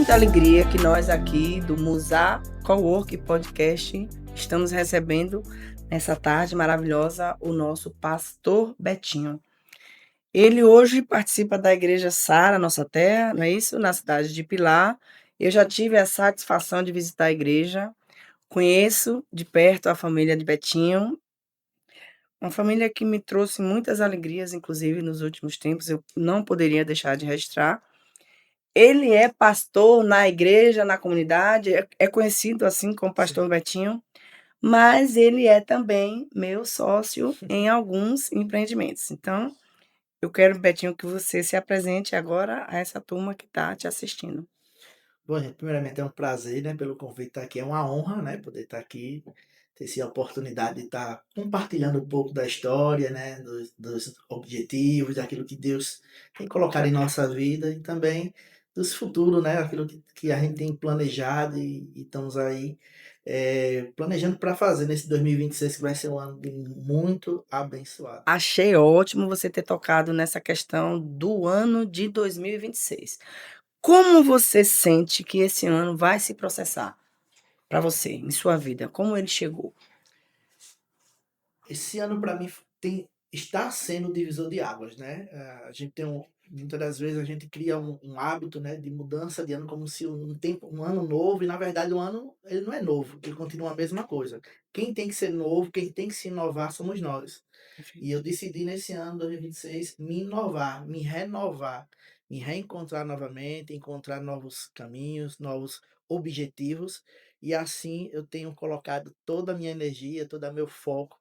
muita alegria que nós aqui do Musá Cowork Podcast estamos recebendo nessa tarde maravilhosa o nosso pastor Betinho. Ele hoje participa da Igreja Sara, Nossa Terra, não é isso? Na cidade de Pilar. Eu já tive a satisfação de visitar a igreja, conheço de perto a família de Betinho, uma família que me trouxe muitas alegrias, inclusive nos últimos tempos, eu não poderia deixar de registrar. Ele é pastor na igreja, na comunidade, é conhecido assim como pastor Betinho, mas ele é também meu sócio em alguns empreendimentos. Então, eu quero, Betinho, que você se apresente agora a essa turma que está te assistindo. Bom, gente, primeiramente é um prazer, né, pelo convite estar aqui. É uma honra, né, poder estar aqui, ter essa oportunidade de estar compartilhando um pouco da história, né, dos objetivos, daquilo que Deus tem colocado em nossa vida e também dos futuros, né, aquilo que a gente tem planejado e estamos aí planejando para fazer nesse 2026, que vai ser um ano muito abençoado. Achei ótimo você ter tocado nessa questão do ano de 2026. Como você sente que esse ano vai se processar para você, em sua vida? Como ele chegou? Esse ano para mim está sendo o divisor de águas, né? A gente muitas das vezes a gente cria um hábito, né, de mudança de ano como se um ano novo, e na verdade o ano ele não é novo, ele continua a mesma coisa. Quem tem que ser novo, quem tem que se inovar somos nós. E eu decidi nesse ano 2026 me inovar, me renovar, me reencontrar novamente, encontrar novos caminhos, novos objetivos, e assim eu tenho colocado toda a minha energia, todo o meu foco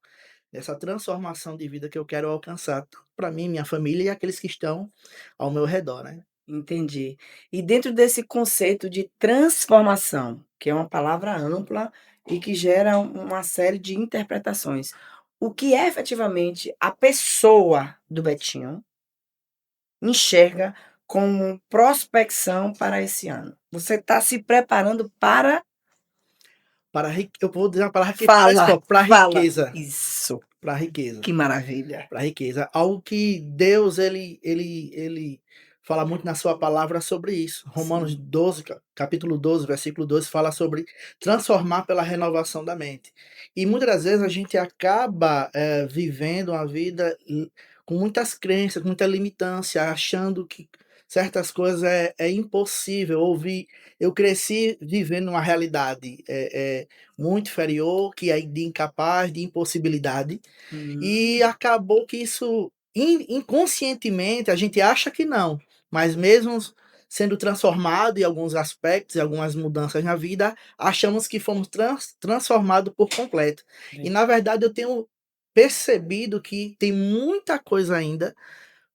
nessa transformação de vida que eu quero alcançar, para mim, minha família e aqueles que estão ao meu redor, né? Entendi. E dentro desse conceito de transformação, que é uma palavra ampla e que gera uma série de interpretações, o que é efetivamente a pessoa do Betinho enxerga como prospecção para esse ano? Você está se preparando para. Eu vou dizer uma palavra que traz Fala, foco, para fala. riqueza, Isso, para riqueza. que maravilha. Para riqueza. Algo que Deus ele fala muito na sua palavra sobre isso. Romanos Sim. 12, capítulo 12, versículo 12 fala sobre transformar pela renovação da mente. E muitas das vezes a gente acaba vivendo uma vida com muitas crenças, com muita limitância, achando que certas coisas é impossível ouvir. Eu cresci vivendo uma realidade muito inferior, que é de incapaz, de impossibilidade, e Hum, acabou que isso, inconscientemente, a gente acha que não, mas mesmo sendo transformado em alguns aspectos, em algumas mudanças na vida, achamos que fomos transformados por completo. E é. na verdade eu tenho percebido que tem muita coisa ainda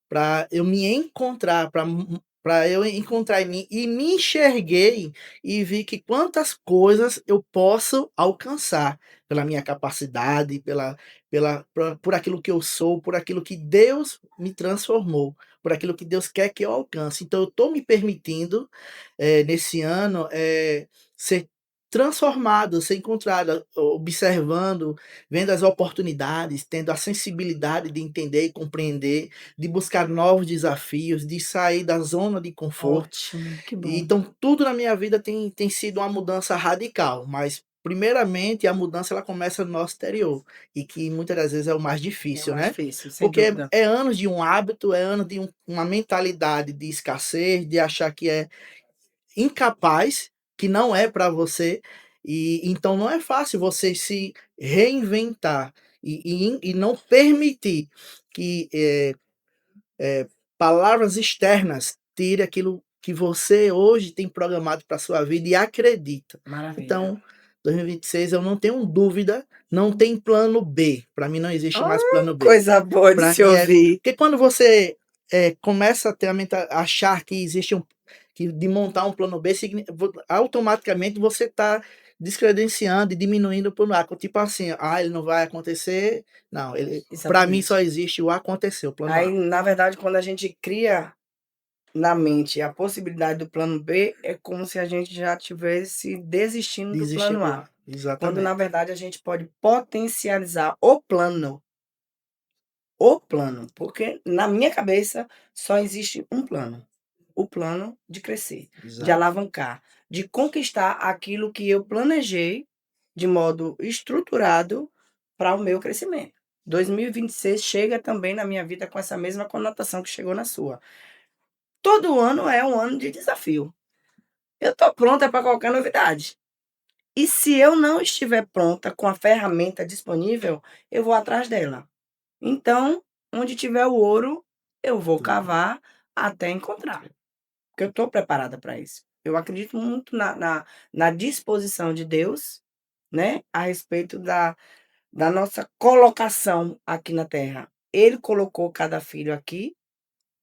para eu me encontrar, para eu encontrar em mim, e me enxerguei e vi que quantas coisas eu posso alcançar pela minha capacidade, por aquilo que eu sou, por aquilo que Deus me transformou, por aquilo que Deus quer que eu alcance. Então eu estou me permitindo, nesse ano, ser transformado, ser encontrado, observando, vendo as oportunidades, tendo a sensibilidade de entender e compreender, de buscar novos desafios, de sair da zona de conforto. Ótimo, que E bom. então tudo na minha vida tem sido uma mudança radical, mas primeiramente a mudança ela começa no nosso exterior, e que muitas das vezes é o mais É o difícil, mais né? difícil, sem Porque dúvida. é anos de um hábito, é anos de uma mentalidade de escassez, de achar que é incapaz, que não é para você, e então não é fácil você se reinventar e não permitir que palavras externas tire aquilo que você hoje tem programado para sua vida e acredita. Maravilha. Então, 2026 eu não tenho dúvida, não tem plano B. Para mim não existe mais plano B. Coisa boa de Para se mim é ouvir. porque quando você começa a ter achar que existe que de montar um plano B, automaticamente você está descredenciando e diminuindo o plano A. Tipo assim, ele não vai acontecer. Não, para mim só Exatamente. existe o acontecer, o plano Aí, A. na verdade, quando a gente cria na mente a possibilidade do plano B, é como se a gente já tivesse desistindo do Desistir plano do A. A. Quando, na Exatamente. verdade, a gente pode potencializar o plano, porque na minha cabeça só existe um plano. o plano de crescer, de Exato. alavancar, de conquistar aquilo que eu planejei de modo estruturado para o meu crescimento. 2026 chega também na minha vida com essa mesma conotação que chegou na sua. Todo ano é um ano de desafio. Eu estou pronta para qualquer novidade. E se eu não estiver pronta com a ferramenta disponível, eu vou atrás dela. Então, onde tiver o ouro, eu vou cavar até encontrar. Porque eu estou preparada para isso. Eu acredito muito na disposição de Deus, né, a respeito da nossa colocação aqui na Terra. Ele colocou cada filho aqui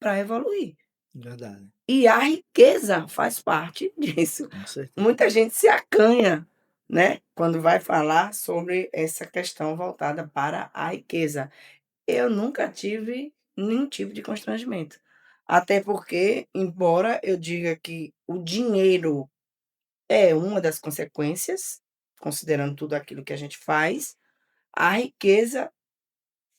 para evoluir. Verdade. E a riqueza faz parte disso. Com certeza. Muita gente se acanha, né, quando vai falar sobre essa questão voltada para a riqueza. Eu nunca tive nenhum tipo de constrangimento. Até porque, embora eu diga que o dinheiro é uma das consequências, considerando tudo aquilo que a gente faz, a riqueza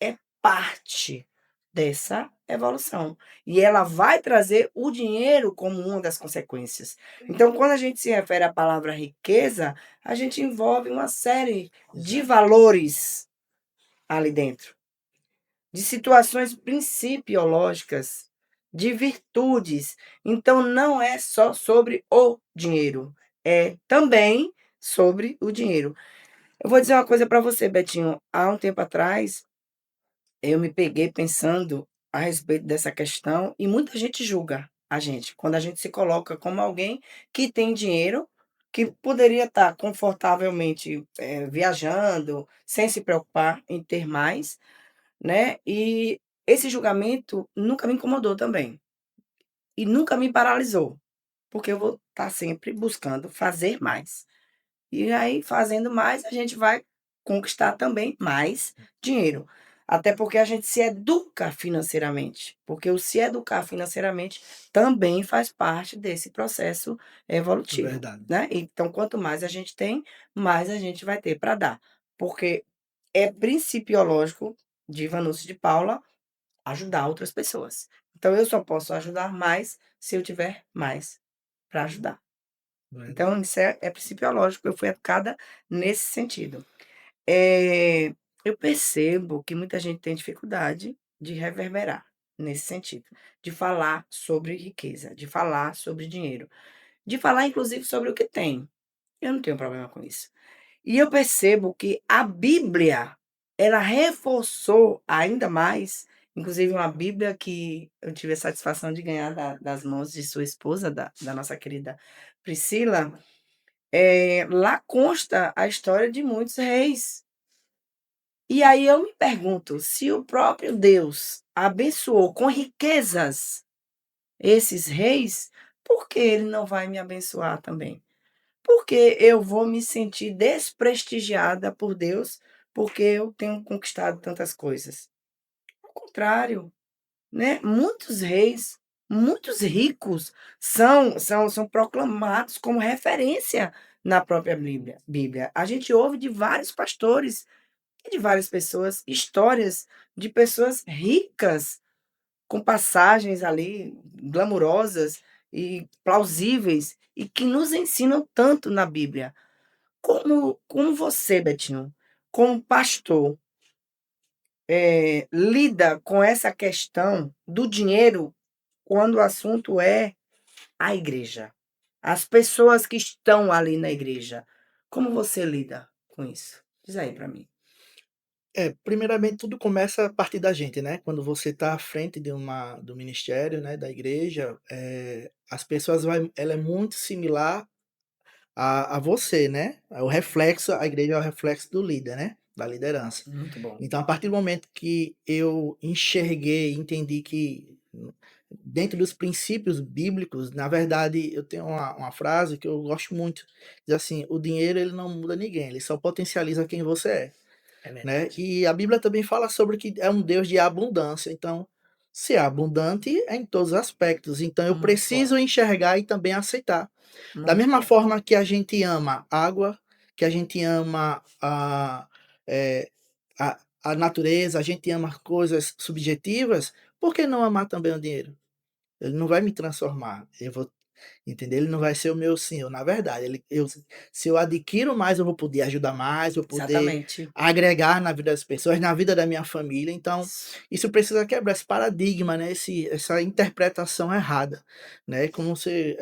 é parte dessa evolução. E ela vai trazer o dinheiro como uma das consequências. Então, quando a gente se refere à palavra riqueza, a gente envolve uma série de Exato. valores ali dentro, de situações principiológicas, de virtudes. Então, não é só sobre o dinheiro, é também sobre o dinheiro. Eu vou dizer uma coisa para você, Betinho. Há um tempo atrás, eu me peguei pensando a respeito dessa questão e muita gente julga a gente quando a gente se coloca como alguém que tem dinheiro, que poderia estar confortavelmente viajando, sem se preocupar em ter mais, né? E esse julgamento nunca me incomodou também e nunca me paralisou, porque eu vou estar sempre buscando fazer mais. E aí, fazendo mais, a gente vai conquistar também mais dinheiro. Até porque a gente se educa financeiramente. Porque o se educar financeiramente também faz parte desse processo evolutivo, Verdade. né? Então, quanto mais a gente tem, mais a gente vai ter para dar. Porque é principiológico de Vanucci de Paula ajudar outras pessoas. Então, eu só posso ajudar mais se eu tiver mais para ajudar. Verdade. Então, isso é principiológico, eu fui educada nesse sentido. Eh, eu percebo que muita gente tem dificuldade de reverberar nesse sentido, de falar sobre riqueza, de falar sobre dinheiro, de falar inclusive sobre o que tem. Eu não tenho problema com isso. E eu percebo que a Bíblia, ela reforçou ainda mais, inclusive uma Bíblia que eu tive a satisfação de ganhar das mãos de sua esposa, da nossa querida Priscila. Lá consta a história de muitos reis. E aí eu me pergunto, se o próprio Deus abençoou com riquezas esses reis, por que ele não vai me abençoar também? Porque eu vou me sentir desprestigiada por Deus, porque eu tenho conquistado tantas coisas. Ao contrário, né? Muitos reis, muitos ricos são proclamados como referência na própria Bíblia. A gente ouve de vários pastores e de várias pessoas histórias de pessoas ricas com passagens ali glamurosas e plausíveis e que nos ensinam tanto na Bíblia. Como você, Betinho, como pastor, lida com essa questão do dinheiro quando o assunto é a igreja, as pessoas que estão ali na igreja. Como você lida com isso? Diz aí para mim. Primeiramente tudo começa a partir da gente, né, quando você está à frente do ministério, né, da igreja, as pessoas ela é muito similar a você, né, a igreja é o reflexo do líder, né, da liderança. Muito bom. Então a partir do momento que eu enxerguei, entendi que dentro dos princípios bíblicos, na verdade eu tenho uma frase que eu gosto muito, diz assim: "O dinheiro ele não muda ninguém, ele só potencializa quem você é". É Né, verdade. e a Bíblia também fala sobre que é um Deus de abundância, então, se é abundante é em todos os aspectos, então eu Muito bom, preciso enxergar e também aceitar. Da muito mesma bom. forma que a gente ama água, que a gente ama eh, a natureza, a gente ama coisas subjetivas, por que não amar também o dinheiro? ele não vai me transformar, eu vou entender, ele não vai ser o meu senhor, na verdade, se eu adquiro mais, eu vou poder ajudar mais, vou poder Exatamente. agregar na vida das pessoas, na vida da minha família, então, Isso. isso precisa quebrar esse paradigma, né, essa interpretação errada, né, como você,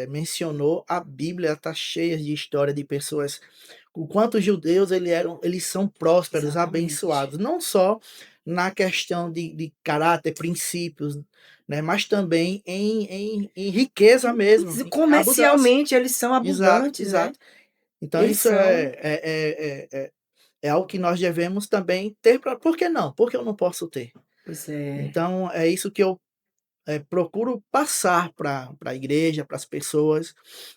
mencionou, a Bíblia está cheia de história de pessoas o quanto os judeus eles são prósperos, Exatamente. abençoados, não só na questão de caráter, princípios, né, mas também em riqueza mesmo, em abundância. Comercialmente eles são Exato, abundantes, né. exato. Então Eles isso são é algo que nós devemos também ter para por que não? Por que eu não posso ter? pois é, Então é isso que eu procuro passar para a igreja, para as pessoas,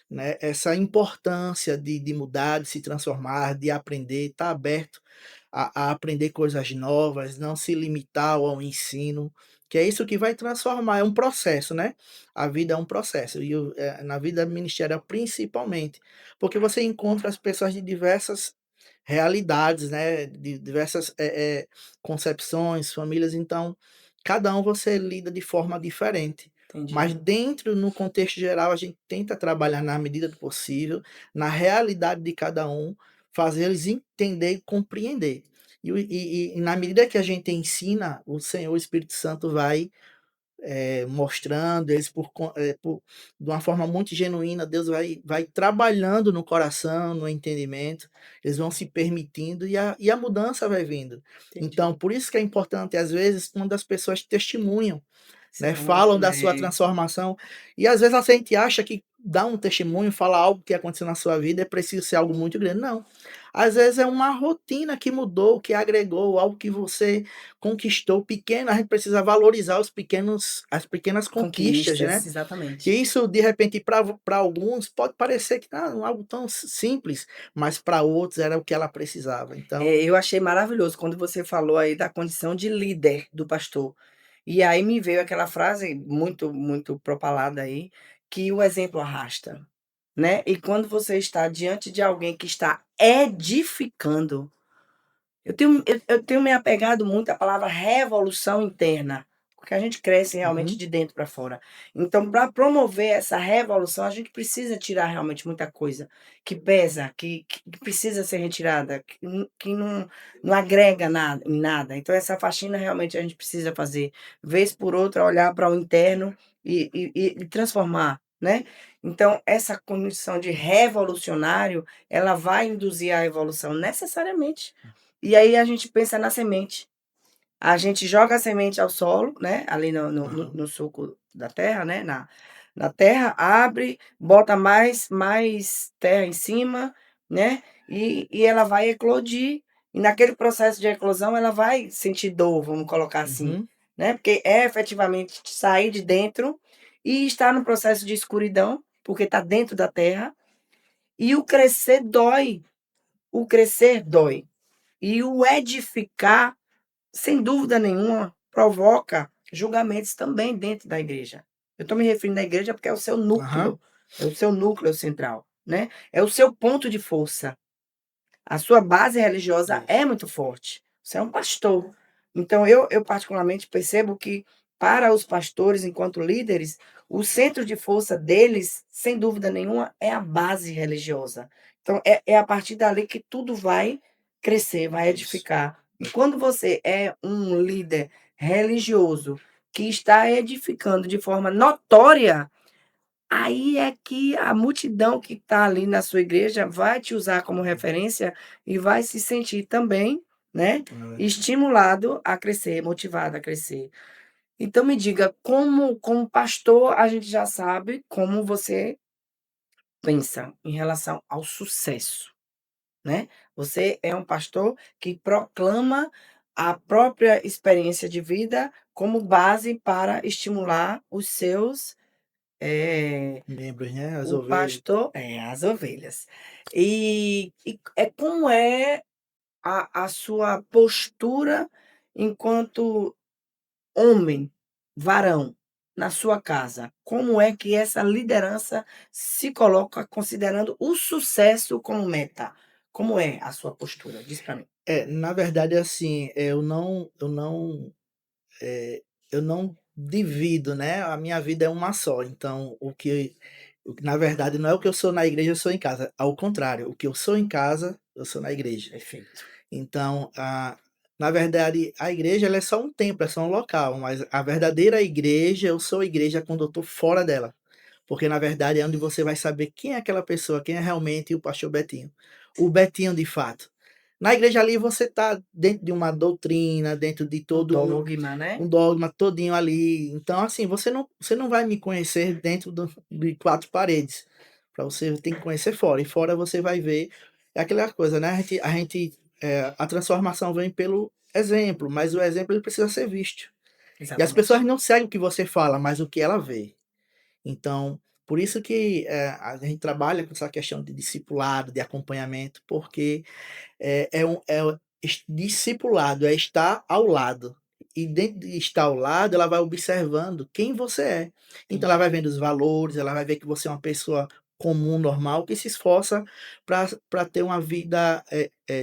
né, essa importância de mudar, de se transformar, de aprender, estar aberto a aprender coisas novas, não se limitar ao ensino, que é isso que vai transformar, é um processo, né. A vida é um processo e na vida ministerial principalmente, porque você encontra as pessoas de diversas realidades, né, de diversas, concepções, famílias, então, cada um você lida de forma diferente. Mas entendi, dentro, no contexto geral, a gente tenta trabalhar na medida do possível, na realidade de cada um, fazer eles entender e compreender. E na medida que a gente ensina, o Senhor, o Espírito Santo vai mostrando, eles de uma forma muito genuína, Deus vai trabalhando no coração, no entendimento, eles vão se permitindo e a mudança vai vindo. Então, entendi. por isso que é importante, às vezes, quando as pessoas testemunham, Isso é né, bom, falam da sua é. transformação, e às vezes a gente acha que dar um testemunho, falar algo que aconteceu na sua vida é preciso ser algo muito grande, não. Às vezes é uma rotina que mudou, que agregou, algo que você conquistou pequeno, a gente precisa valorizar as pequenas conquistas, Conquistas, né. E exatamente. isso de repente para alguns pode parecer que algo tão simples, mas para outros era o que ela precisava, então Eu achei maravilhoso quando você falou aí da condição de líder do pastor. E aí me veio aquela frase muito, muito propalada aí, que o exemplo arrasta, né. E quando você está diante de alguém que está edificando. Eu tenho me apegado muito à palavra revolução interna, porque a gente cresce realmente uhum, de dentro para fora. Então, para promover essa revolução, a gente precisa tirar realmente muita coisa que pesa, que precisa ser retirada, que não agrega nada em nada. Então essa faxina realmente a gente precisa fazer, vez por outra olhar para o interno e transformar, né. Então essa condição de revolucionário, ela vai induzir a evolução necessariamente. E aí a gente pensa na semente. A gente joga a semente ao solo, né, ali aham, no suco da terra, né, na terra, abre, bota mais terra em cima, né, e ela vai eclodir, e naquele processo de eclosão ela vai sentir dor, vamos colocar assim, uhum, né, porque é efetivamente sair de dentro e estar no processo de escuridão, porque está dentro da terra, e o crescer dói, o crescer dói. E o edificar, sem dúvida nenhuma, provoca julgamentos também dentro da igreja. Eu estou me referindo à igreja porque aham, é o seu núcleo central, né? É o seu ponto de força. A sua base religiosa é isso, muito forte. Você é um pastor. Então, eu particularmente percebo que, para os pastores, enquanto líderes, o centro de força deles, sem dúvida nenhuma, é a base religiosa. Então, é a partir dali que tudo vai crescer, vai isso, edificar. E quando você é um líder religioso que está edificando de forma notória, aí é que a multidão que está ali na sua igreja vai te usar como referência e vai se sentir também, né, é verdade. estimulado a crescer, motivado a crescer. Então me diga, como pastor, a gente já sabe como você pensa em relação ao sucesso, né. Você é um pastor que proclama a própria experiência de vida como base para estimular os seus, eh Membros, né, as o ovelhas. pastor as ovelhas. Como é a sua postura enquanto homem, varão, na sua casa? Como é que essa liderança se coloca considerando o sucesso como meta? Como é a sua postura? Diz para mim. Na verdade, assim, eu não, eh, eu não divido, né, a minha vida é uma só, então na verdade não é o que eu sou na igreja, eu sou em casa, ao contrário, o que eu sou em casa, eu sou na igreja. Perfeito. Então, na verdade, a igreja ela é só um templo, é só um local, mas a verdadeira igreja, eu sou igreja quando eu estou fora dela. Porque na verdade é onde você vai saber quem é aquela pessoa, quem é realmente o pastor Betinho. O Betinho de fato. Na igreja ali você está dentro de uma doutrina, dentro de O todo dogma, né? um dogma todinho ali. Então, assim, você não vai me conhecer dentro de quatro paredes. Para você tem que conhecer fora. E fora você vai ver. É aquela coisa, né? A transformação vem pelo exemplo, mas o exemplo ele precisa ser visto. E as pessoas Exatamente. não seguem o que você fala, mas o que ela vê. Então, por isso que a gente trabalha com essa questão de discipulado, de acompanhamento, porque discipulado é estar ao lado. E dentro de estar ao lado, ela vai observando quem você é. Então, ela Entendi. vai vendo os valores, ela vai ver que você é uma pessoa comum, normal, que se esforça para ter uma vida,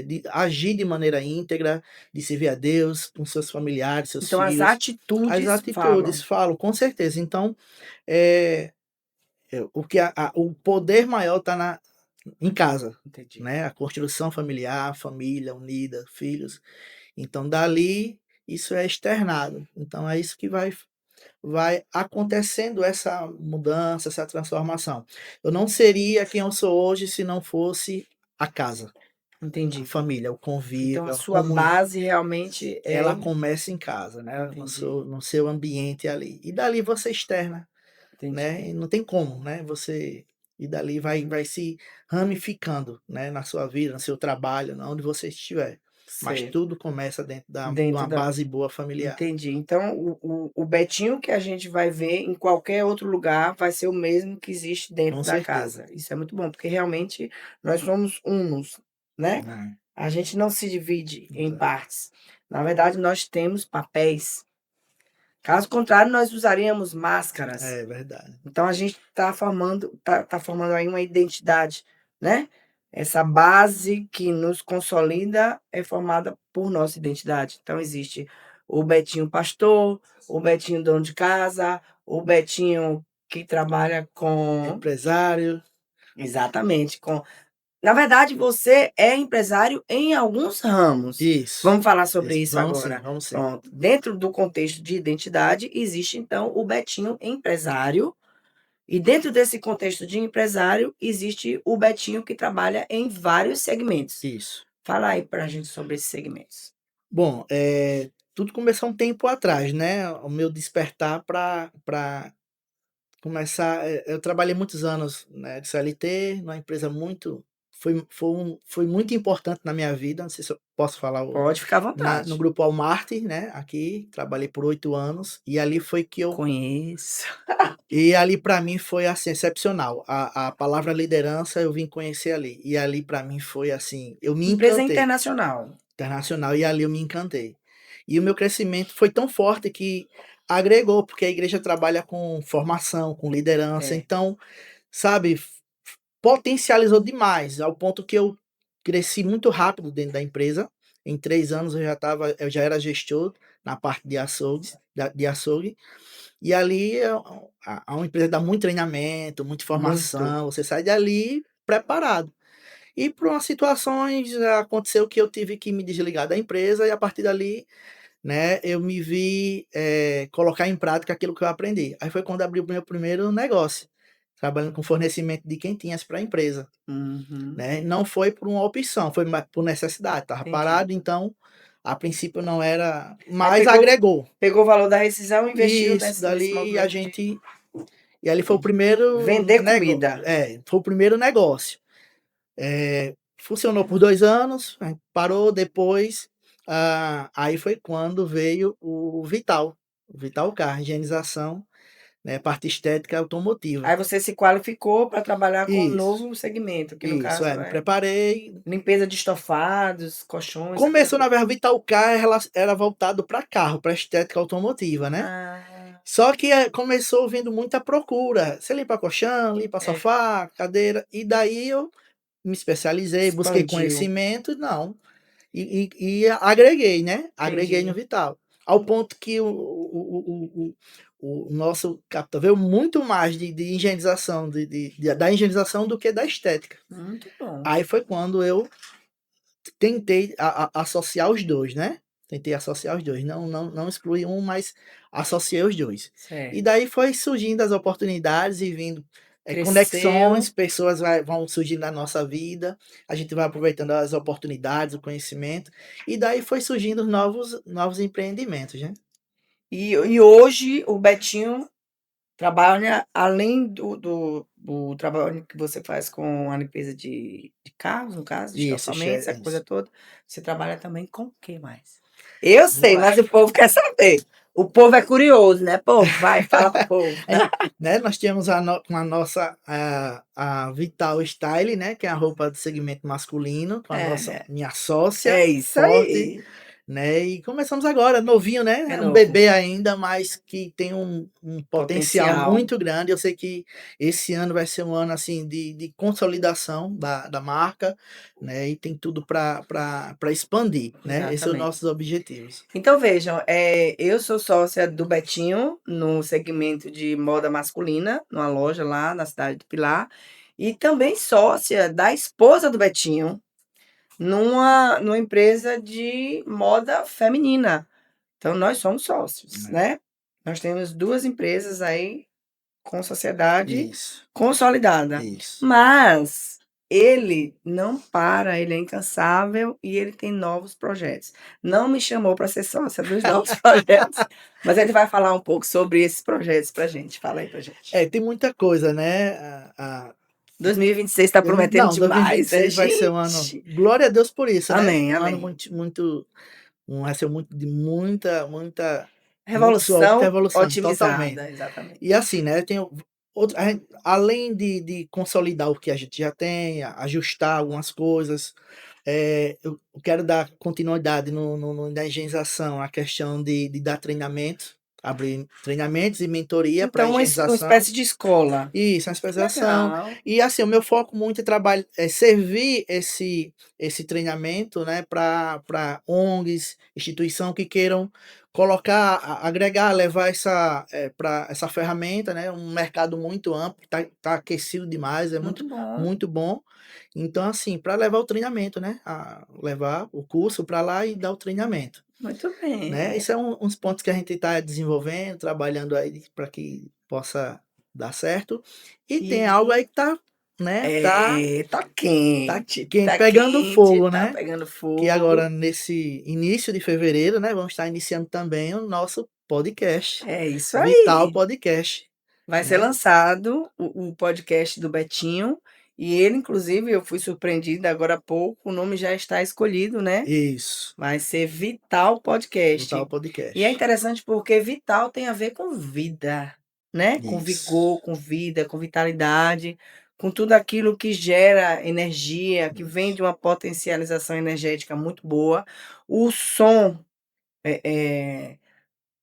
de agir de maneira íntegra, de servir a Deus, com seus familiares, seus Então as filhos. As atitudes atitudes falam. falam, com certeza. Então, eh, o poder maior está em casa, Entendi. né, a construção familiar, família unida, filhos. Então dali, isso é externado. Então é isso que vai acontecendo essa mudança, essa transformação. Eu não seria quem eu sou hoje se não fosse a casa, a Entendi. família, o Então a convívio, a sua comunhão. base realmente Ela é. começa em casa, né, Entendi, no seu ambiente ali. E dali você externa. Né, entendi. e não tem como, né, você e dali vai se ramificando, né, na sua vida, no seu trabalho, na onde você estiver. Mas Certo. tudo começa dentro de Dentro uma da base boa familiar. Entendi. Então o Betinho que a gente vai ver em qualquer outro lugar vai ser o mesmo que existe Com dentro da certeza. casa. Isso é muito bom, porque realmente nós somos unos, né. É, A gente não se divide em exato. partes. Na verdade, nós temos papéis. Caso contrário, nós usaríamos máscaras. É verdade. Então a gente está formando aí uma identidade, né. Essa base que nos consolida é formada por nossa identidade. Então existe o Betinho pastor, o Betinho dono de casa, o Betinho que trabalha com Empresário, exatamente, na verdade você é empresário em alguns ramos. isso, Vamos falar sobre isso. isso agora. Vamos sim. Pronto, dentro do contexto de identidade existe então o Betinho empresário e dentro desse contexto de empresário, existe o Betinho que trabalha em vários segmentos. Isso. Fala aí pra gente sobre esses segmentos. Bom, tudo começou um tempo atrás, né, o meu despertar para começar, eu trabalhei muitos anos, né, de CLT, numa empresa muito foi muito importante na minha vida, não sei se eu posso falar o Pode ficar à no vontade. grupo Walmart, né, aqui, trabalhei por 8 anos, e ali foi que eu Conheço. e ali para mim foi, assim, excepcional. A palavra liderança eu vim conhecer ali, e ali para mim foi assim, eu me Empresa encantei. internacional. Internacional, e ali eu me encantei. E o meu crescimento foi tão forte que agregou, porque a igreja trabalha com formação, com liderança, É. então, sabe, potencializou demais, ao ponto que eu cresci muito rápido dentro da empresa. Em 3 anos eu já era gestor na parte de açougue, e ali uma empresa dá muito treinamento, muita Muito. formação, você sai dali preparado. E por umas situações, aconteceu que eu tive que me desligar da empresa e a partir dali, né, eu me vi, colocar em prática aquilo que eu aprendi. Aí foi quando abri o meu primeiro negócio, trabalhando com fornecimento de quentinhas para a empresa, Uhum. né. Não foi por uma opção, foi por necessidade, estava Entendi. parado, então, a princípio não era, Aí mas pegou agregou. pegou o valor da rescisão e investiu Isso, nesse dali a movimento de gente e ali foi o entendi. primeiro Vender comida. foi o primeiro negócio. Funcionou por 2 anos, aí parou, depois, aí foi quando veio o Vital Car, higienização, né, parte estética automotiva. Aí você se qualificou para trabalhar com um Isso, novo segmento, que no isso, caso me é preparei. limpeza de estofados, colchões, essa coisa Começou na toda. verdade, Vital Car era voltado para carro, para estética automotiva, né. Ah, Só que, começou vindo muita procura, você limpa colchão, limpa é, sofá, cadeira, e daí eu me especializei, busquei expandiu. conhecimento, não. E agreguei, né, agreguei no Entendi. Vital. ao ponto que o nosso capitão veio muito mais de higienização, da higienização do que da estética. Muito bom. Aí foi quando eu tentei associar os dois, né? Tentei associar os dois, não excluir um, mas associei os dois. Certo. E daí foi surgindo as oportunidades e vindo Cresceu. conexões, pessoas vão surgindo na nossa vida, a gente vai aproveitando as oportunidades, o conhecimento, e daí foi surgindo novos empreendimentos, né? E hoje o Betinho trabalha, além do trabalho que você faz com a limpeza de carros, no caso, de Isso, calçamentos, essa coisa isso. toda, você trabalha também com o que mais? Eu sei, Vamos lá. mas o povo quer saber. O povo é curioso, né, povo? Vai, fala pro povo. Né, nós tínhamos a nossa a Vital Style, né, que é a roupa do segmento masculino, com a minha sócia, É isso forte, aí. né, e começamos agora, novinho, né, É um novo. bebê ainda, mas que tem um potencial Potencial. muito grande. Eu sei que esse ano vai ser um ano, assim, de consolidação da marca, né, e tem tudo para expandir, né, esses são os Exatamente. nossos objetivos. Então vejam, eu sou sócia do Betinho no segmento de moda masculina, numa loja lá na cidade do Pilar, e também sócia da esposa do Betinho numa empresa de moda feminina. Então nós somos sócios, né? Nós temos 2 empresas aí com sociedade Isso, consolidada. isso. Mas ele não para, ele é incansável e ele tem novos projetos. Não me chamou para ser sócia dos novos projetos, mas ele vai falar um pouco sobre esses projetos pra gente. Fala aí pra gente. Tem muita coisa, né, 2026 está prometendo não, demais, né, 2026 vai ser um ano, gente? glória a Deus por isso, né? Amém, Um ano amém. muito, vai ser muito de muita Revolução evolução, totalmente. otimizada, exatamente. E assim, né, tem além de consolidar o que a gente já tem, ajustar algumas coisas, eu quero dar continuidade na higienização, a questão de dar treinamento, abrir treinamentos e mentoria para Então, uma higienização. espécie de escola. Isso, a especialização. Legal. E assim, o meu foco muito é servir esse treinamento, né, para ONGs, instituição que queiram colocar, agregar, levar para essa ferramenta, né, um mercado muito amplo, tá aquecido demais, é Muito bom. muito bom. Então, assim, para levar o treinamento, né, levar o curso para lá e dar o treinamento, Muito né? bem. Isso é uns pontos que a gente está desenvolvendo, trabalhando aí para que possa dar certo. E tem algo aí que tá, né, tá Tá quente, quente, tá pegando quente, fogo, tá né? pegando Que fogo. agora nesse início de fevereiro, né, vamos estar iniciando também o nosso podcast, É isso Vital aí. Podcast, Vai ser né? lançado o podcast do Betinho, e ele, inclusive, eu fui surpreendida agora há pouco, o nome já está escolhido, né? Isso, Vai ser Vital Podcast. Vital E é Podcast. interessante porque vital tem a ver com vida, né? Com vigor, Isso, com vida, com vitalidade, com tudo aquilo que gera energia, que vem de uma potencialização energética muito boa. O som,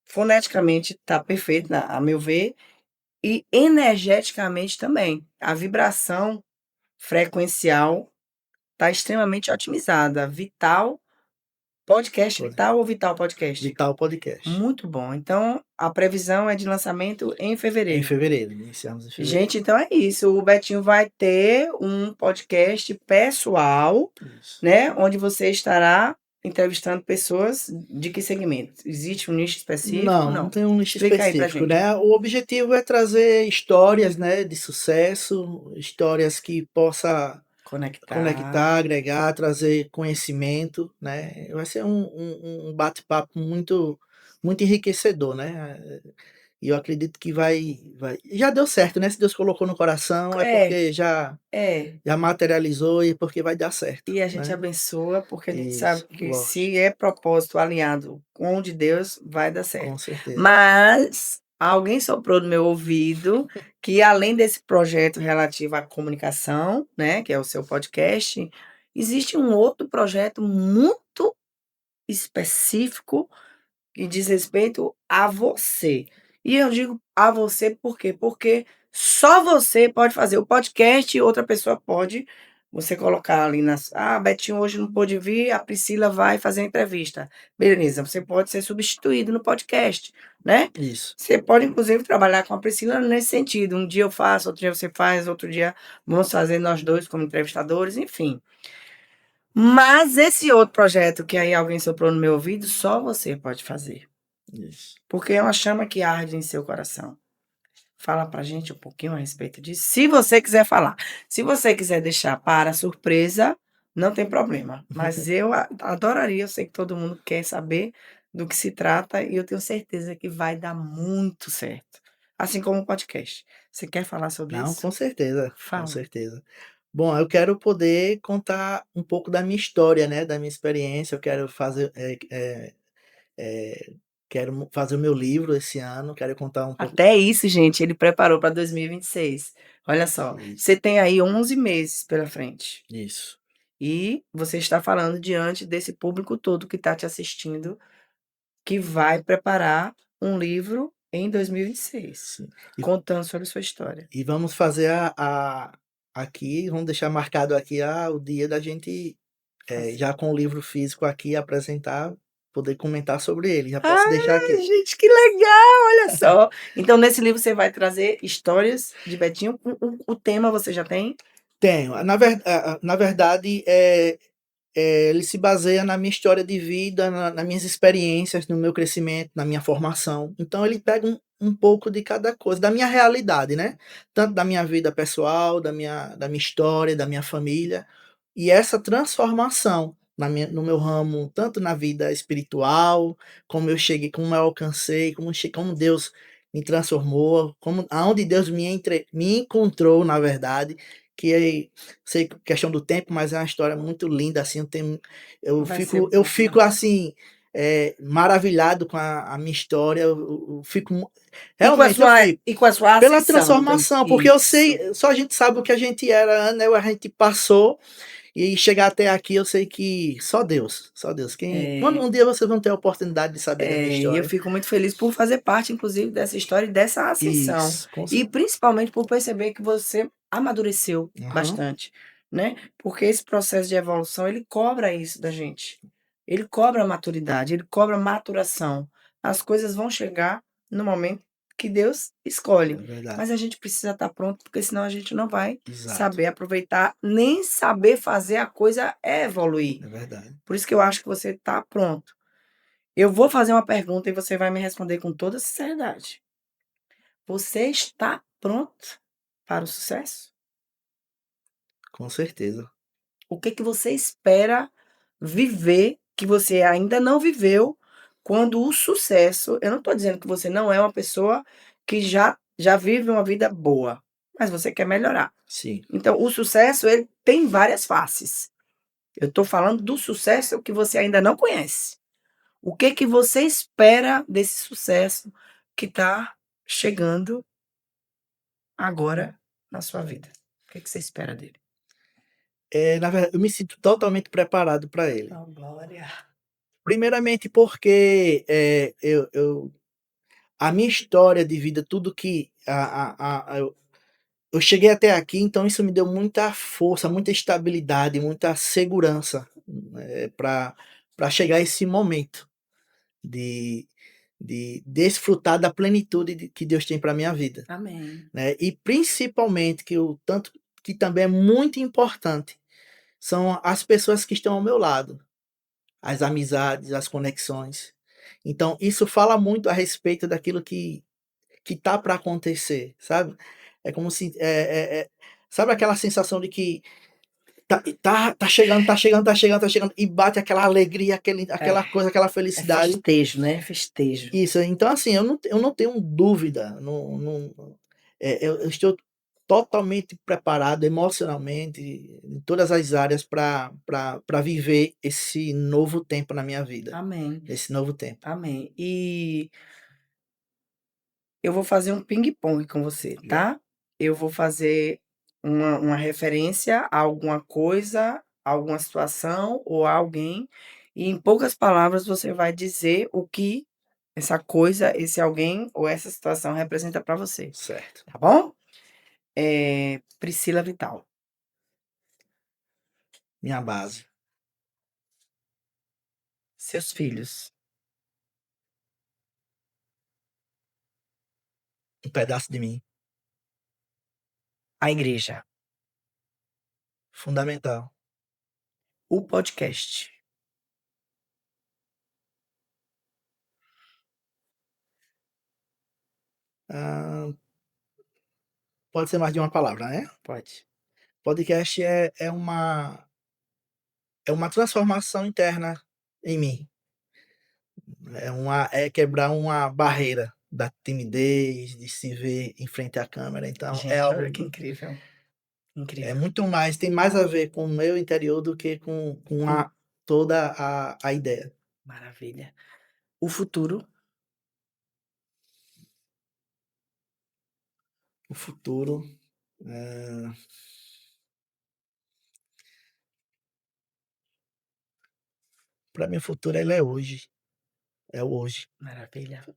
foneticamente está perfeito, a meu ver, e energeticamente também. A vibração frequencial está extremamente otimizada. Vital Podcast Vital ou Vital Podcast? Vital Podcast. Muito bom. Então, a previsão é de lançamento em Em fevereiro. fevereiro, iniciamos em fevereiro. Gente, então é isso. O Betinho vai ter um podcast pessoal, Isso. né? Onde você estará entrevistando pessoas de que segmento? Existe um nicho específico? Não tem um nicho Explica aí pra específico, gente. né? O objetivo é trazer histórias, né, de sucesso, histórias que possa conectar, agregar, trazer conhecimento, né? Vai ser um bate-papo muito enriquecedor, né? E eu acredito que vai. Já deu certo, né? Se Deus colocou no coração, é porque já materializou e porque vai dar certo, E a gente né? abençoa, porque a gente sabe Isso, que lógico, se é propósito alinhado com o de Deus, vai dar certo. com certeza. Mas alguém soprou no meu ouvido que além desse projeto relativo à comunicação, né, que é o seu podcast, existe um outro projeto muito específico que diz respeito a você. E eu digo a você por quê? Porque só você pode fazer o podcast e outra pessoa pode Você colocar ali nas Betinho hoje não pôde vir, a Priscila vai fazer a entrevista. Beleza, você pode ser substituído no podcast, né? Isso. Você pode, inclusive, trabalhar com a Priscila nesse sentido. Um dia eu faço, outro dia você faz, outro dia vamos fazer nós dois como entrevistadores, enfim. Mas esse outro projeto que aí alguém soprou no meu ouvido, só você pode fazer. Isso. Porque é uma chama que arde em seu coração. Fala pra gente um pouquinho a respeito disso, se você quiser falar. Se você quiser deixar para surpresa, não tem problema. Mas eu adoraria, eu sei que todo mundo quer saber do que se trata e eu tenho certeza que vai dar muito certo. Assim como o podcast. Você quer falar sobre Não, isso? com certeza, com Fala. certeza. Bom, eu quero poder contar um pouco da minha história, né, da minha experiência. Eu quero fazer, fazer o meu livro esse ano, quero contar um pouco Até isso, gente, ele preparou para 2026. Olha só, isso, você tem aí 11 meses pela frente. isso. E você está falando diante desse público todo que está te assistindo, que vai preparar um livro em 2026, Sim. contando sobre a sua história. E vamos fazer aqui, vamos deixar marcado aqui o dia da gente, Assim. já com o livro físico aqui, apresentar, poder comentar sobre ele. Já posso deixar Ai, aqui. gente, que legal! Olha só. Então, nesse livro você vai trazer histórias de Betinho. O tema você já tem? Tenho. Na verdade, ele se baseia na minha história de vida, nas minhas experiências, no meu crescimento, na minha formação. Então ele pega um pouco de cada coisa, da minha realidade, né? Tanto da minha vida pessoal, da minha história, da minha família. E essa transformação no meu ramo, tanto na vida espiritual, como eu cheguei, como eu alcancei, como Deus me transformou, como aonde Deus me encontrou, na verdade, que sei questão do tempo, mas é uma história muito linda, assim, eu Vai ser fico eu bom. fico, assim, maravilhado com a minha história, eu fico realmente eu fico. E com a sua Pela ascensão também. transformação, porque eu Isso. sei só a gente sabe o que a gente era, né, a gente passou, e chegar até aqui eu sei que só Deus. Quando É, um dia vocês vão ter a oportunidade de saber da minha e eu história. fico muito feliz por fazer parte, inclusive, dessa história e dessa ascensão. Isso, com E certeza. principalmente por perceber que você amadureceu Aham, bastante, né? Porque esse processo de evolução, ele cobra isso da gente. Ele cobra maturidade, ele cobra maturação. As coisas vão chegar no momento que Deus é escolhe. verdade. Mas a gente precisa estar pronto, porque senão a gente não vai Exato, saber aproveitar, nem saber fazer a coisa evoluir. é verdade. Por isso que eu acho que você está pronto. Eu vou fazer uma pergunta e você vai me responder com toda sinceridade. Você está pronto para o sucesso? Com certeza. O que que você espera viver que você ainda não viveu quando o sucesso, eu não estou dizendo que você não é uma pessoa que já vive uma vida boa, mas você quer melhorar. Sim. Então, o sucesso, ele tem várias faces. Eu estou falando do sucesso que você ainda não conhece. O que que você espera desse sucesso que está chegando agora na sua vida? O que que você espera dele? Na verdade, eu me sinto totalmente preparado para ele. Oh, glória. Primeiramente porque, a minha história de vida, tudo que eu cheguei até aqui, então isso me deu muita força, muita estabilidade, muita segurança, para chegar a esse momento de desfrutar da plenitude que Deus tem para minha vida, Amém. né. E principalmente que também é muito importante, são as pessoas que estão ao meu lado, as amizades, as conexões. Então isso fala muito a respeito daquilo que tá para acontecer, sabe. É como se, sabe aquela sensação de que tá chegando, tá chegando, tá chegando, tá chegando, e bate aquela alegria, É, aquela coisa, aquela é felicidade. festejo, né? Festejo. Isso, então assim, eu não tenho dúvida, eu estou totalmente preparado emocionalmente, em todas as áreas para viver esse novo tempo na minha vida, Amém. esse novo tempo. Amém. E eu vou fazer um ping-pong com você, tá? Eu vou fazer uma referência a alguma coisa, a alguma situação ou a alguém, e em poucas palavras você vai dizer o que essa coisa, esse alguém ou essa situação representa para você, Certo. tá bom? Priscila Vital. minha base. Seus filhos. Um pedaço de mim. A igreja. Fundamental. O podcast. Ah, pode ser mais de uma palavra, né? Pode. Podcast é uma transformação interna em mim. É quebrar uma barreira da timidez, de se ver em frente à câmera. Então, é Gente, olha que algo, incrível. é Incrível. muito mais, tem mais a ver com o meu interior do que toda a ideia. Maravilha. O futuro. O futuro, eh, para mim, o futuro ele é hoje, é o hoje. Maravilha. Eu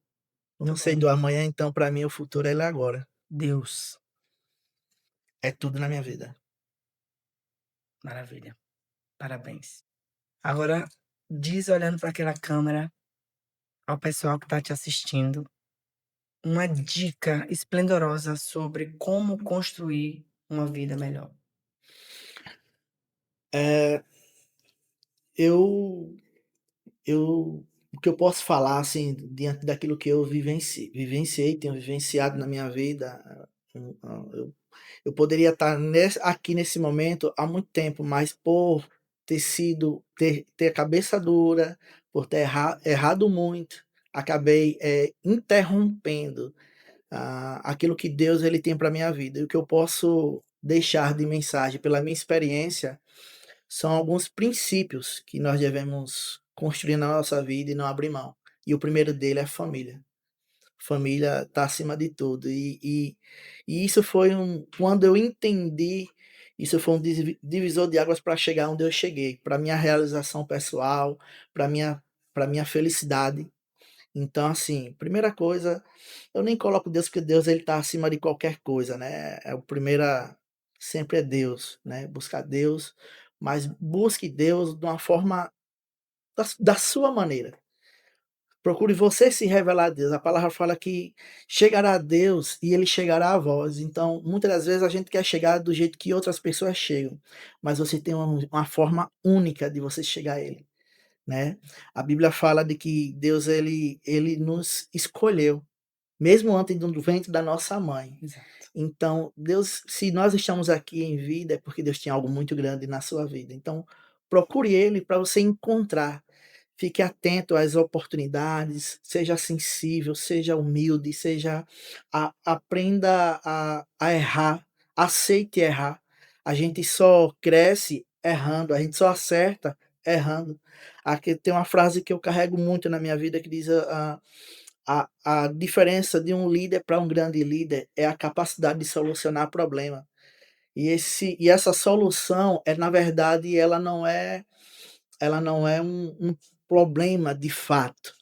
Muito não sei bom. do amanhã, então para mim o futuro ele é agora. Deus. É tudo na minha vida. Maravilha. Parabéns. Agora, diz olhando para aquela câmera ao pessoal que está te assistindo uma dica esplendorosa sobre como construir uma vida melhor. Eh, eu o que eu posso falar, assim, diante daquilo que eu vivenciei, tenho vivenciado na minha vida, eu poderia estar aqui nesse momento há muito tempo, mas por ter a cabeça dura, por ter errado muito, acabei, interrompendo, aquilo que Deus ele tem para minha vida. E o que eu posso deixar de mensagem pela minha experiência são alguns princípios que nós devemos construir na nossa vida e não abrir mão. E o primeiro dele é família. Família está acima de tudo. E isso foi quando eu entendi, isso foi um divisor de águas para chegar onde eu cheguei, para minha realização pessoal, para minha felicidade. Então, assim, primeira coisa, eu nem coloco Deus, porque Deus ele está acima de qualquer coisa, né? Sempre é Deus, né? Buscar Deus, mas busque Deus de uma forma da sua maneira. Procure você se revelar a Deus. A palavra fala que chegará a Deus e ele chegará a vós. Então, muitas das vezes a gente quer chegar do jeito que outras pessoas chegam, mas você tem uma forma única de você chegar a ele, né? A Bíblia fala de que Deus ele nos escolheu, mesmo antes do ventre da nossa mãe. Exato. Então, Deus, se nós estamos aqui em vida, é porque Deus tinha algo muito grande na sua vida. Então, procure ele para você encontrar. Fique atento às oportunidades, seja sensível, seja humilde, aprenda a errar, aceite errar. A gente só cresce errando, a gente só acerta errando. Aqui tem uma frase que eu carrego muito na minha vida que diz a diferença de um líder para um grande líder é a capacidade de solucionar problema. E essa solução na verdade, ela não é um problema de fato.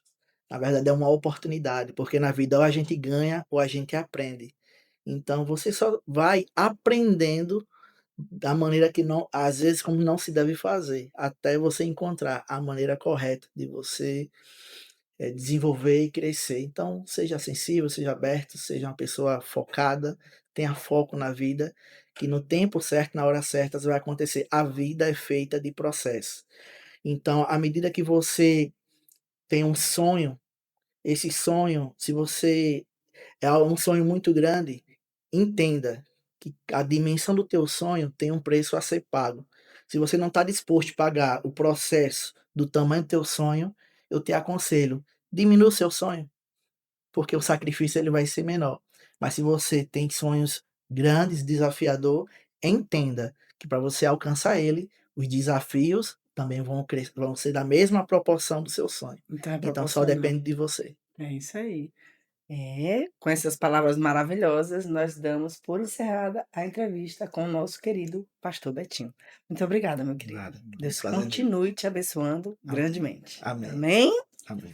Na verdade, é uma oportunidade, porque na vida ou a gente ganha ou a gente aprende. Então você só vai aprendendo da maneira que não, às vezes, como não se deve fazer, até você encontrar a maneira correta de você desenvolver e crescer. Então, seja sensível, seja aberto, seja uma pessoa focada, tenha foco na vida, que no tempo certo, na hora certa, vai acontecer. A vida é feita de processo. Então, à medida que você tem um sonho, esse sonho, se você é um sonho muito grande, entenda que a dimensão do teu sonho tem um preço a ser pago. Se você não está disposto a pagar o processo do tamanho do teu sonho, eu te aconselho, diminua o seu sonho, porque o sacrifício ele vai ser menor. Mas se você tem sonhos grandes, desafiador, entenda que para você alcançar ele, os desafios também vão ser da mesma proporção do seu sonho. Então é Então só proporcional. depende de você. É isso aí. Com essas palavras maravilhosas, nós damos por encerrada a entrevista com o nosso querido pastor Betinho. Muito obrigada, meu querido. Nada, Que um Deus prazer meu. continue te abençoando Amém. grandemente. Amém. Amém? Amém.